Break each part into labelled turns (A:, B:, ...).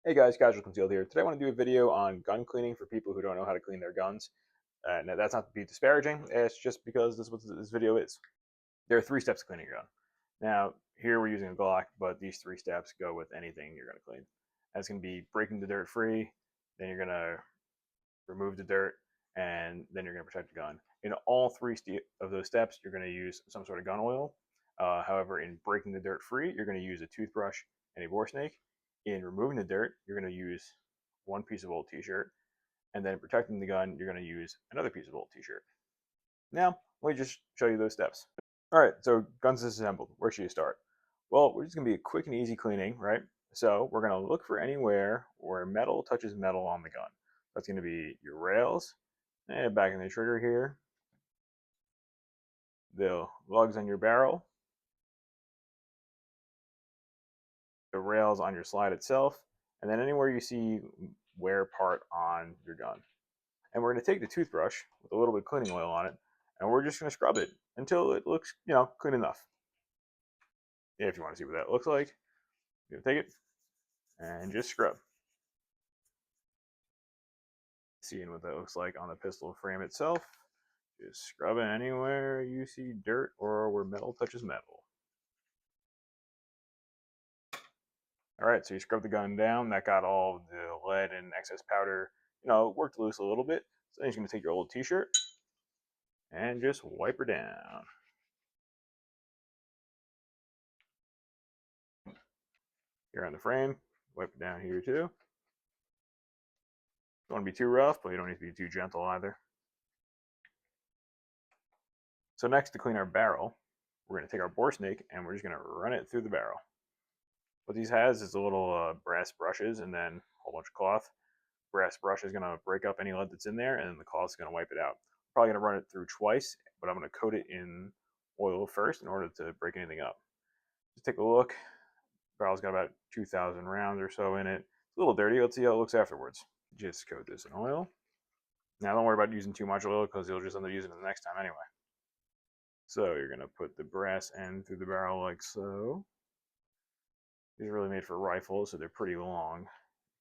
A: Hey guys, Casual Concealed here. Today I want to do a video on gun cleaning for people who don't know how to clean their guns. Now that's not to be disparaging, it's just because this is what this video is. There are 3 steps to cleaning your gun. Now, here we're using a Glock, but these 3 steps go with anything you're going to clean. That's going to be breaking the dirt free, then you're going to remove the dirt, and then you're going to protect the gun. In all 3 of those steps, you're going to use some sort of gun oil. However, in breaking the dirt free, you're going to use a toothbrush and a bore snake. In removing the dirt, you're going to use one piece of old t-shirt. And then protecting the gun, you're going to use another piece of old t-shirt. Now, let me just show you those steps. All right, so guns disassembled. Where should you start? Well, we're just going to be a quick and easy cleaning, right? So we're going to look for anywhere where metal touches metal on the gun. That's going to be your rails, and back in the trigger here, the lugs on your barrel, the rails on your slide itself, and then anywhere you see wear part on your gun. And we're going to take the toothbrush with a little bit of cleaning oil on it, and we're just going to scrub it until it looks, clean enough. If you want to see what that looks like, you're going to take it and just scrub. Seeing what that looks like on the pistol frame itself, just scrub it anywhere you see dirt or where metal touches metal. All right, so you scrub the gun down. That got all the lead and excess powder, worked loose a little bit. So then you're going to take your old t-shirt and just wipe her down. Here on the frame, wipe it down here too. Don't want to be too rough, but you don't need to be too gentle either. So next, to clean our barrel, we're going to take our bore snake and we're just going to run it through the barrel. What these has is a little brass brushes and then a whole bunch of cloth. Brass brush is going to break up any lead that's in there, and then the cloth is going to wipe it out. I'm probably going to run it through twice, but I'm going to coat it in oil first in order to break anything up. Just take a look. The barrel's got about 2,000 rounds or so in it. It's a little dirty. Let's see how it looks afterwards. Just coat this in oil. Now don't worry about using too much oil because you'll just end up using it the next time anyway. So you're going to put the brass end through the barrel like so. These are really made for rifles, so they're pretty long.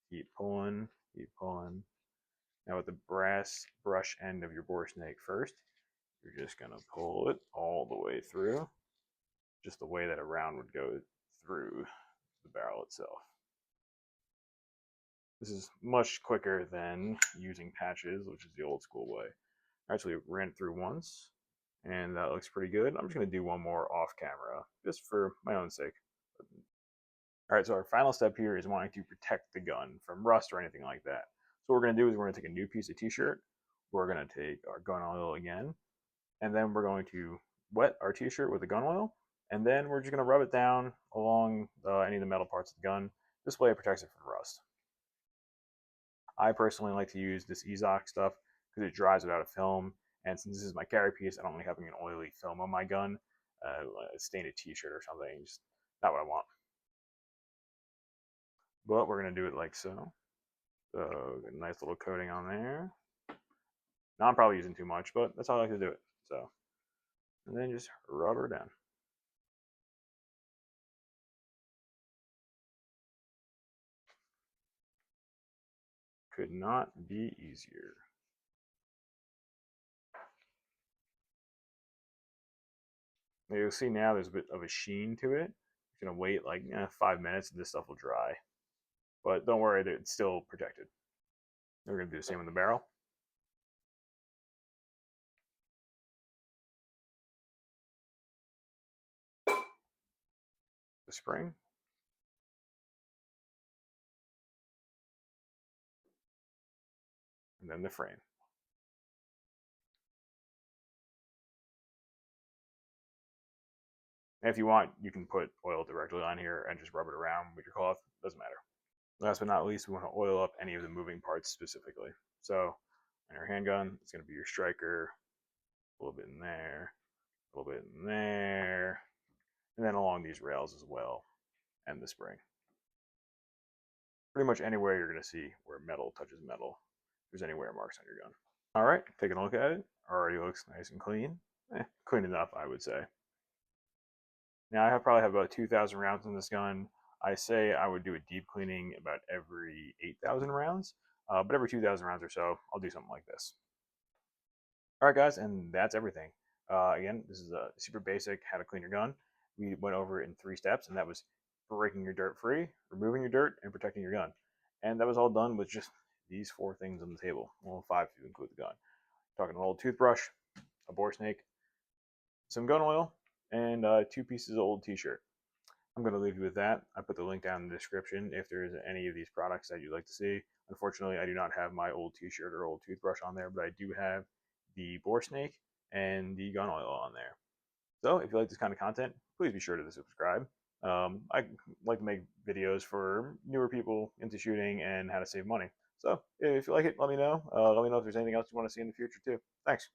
A: Keep pulling, keep pulling. Now with the brass brush end of your bore snake first, you're just going to pull it all the way through, just the way that a round would go through the barrel itself. This is much quicker than using patches, which is the old school way. I actually ran it through once, and that looks pretty good. I'm just going to do one more off camera, just for my own sake. All right, so our final step here is wanting to protect the gun from rust or anything like that. So what we're going to do is we're going to take a new piece of t-shirt. We're going to take our gun oil again, and then we're going to wet our t-shirt with the gun oil, and then we're just going to rub it down along any of the metal parts of the gun. This way it protects it from rust. I personally like to use this Ezoc stuff because it dries without a film, and since this is my carry piece, I don't like having an oily film on my gun. Stain a t-shirt or something, just not what I want. But we're going to do it like so. So, get a nice little coating on there. Now I'm probably using too much, but that's how I like to do it. So, and then just rub her down. Could not be easier. You'll see now there's a bit of a sheen to it. You're going to wait like 5 minutes and this stuff will dry. But don't worry, it's still protected. We're going to do the same with the barrel. The spring. And then the frame. And if you want, you can put oil directly on here and just rub it around with your cloth. Doesn't matter. Last but not least, we want to oil up any of the moving parts specifically. So on your handgun, it's going to be your striker, a little bit in there, a little bit in there, and then along these rails as well, and the spring. Pretty much anywhere you're going to see where metal touches metal, if there's any wear marks on your gun. All right, taking a look at it. Already looks nice and clean. Clean enough, I would say. Now I probably have about 2,000 rounds in this gun. I say I would do a deep cleaning about every 8,000 rounds, but every 2,000 rounds or so, I'll do something like this. All right, guys, and that's everything. Again, this is a super basic how to clean your gun. We went over it in 3 steps, and that was breaking your dirt free, removing your dirt, and protecting your gun. And that was all done with just these 4 things on the table. Well, 5 if you include the gun. Talking an old toothbrush, a bore snake, some gun oil, and 2 pieces of old t-shirt. I'm going to leave you with that. I put the link down in the description if there's any of these products that you'd like to see. Unfortunately, I do not have my old t-shirt or old toothbrush on there, but I do have the bore snake and the gun oil on there. So if you like this kind of content, please be sure to subscribe. I like to make videos for newer people into shooting and how to save money. So if you like it, let me know. Let me know if there's anything else you want to see in the future too. Thanks.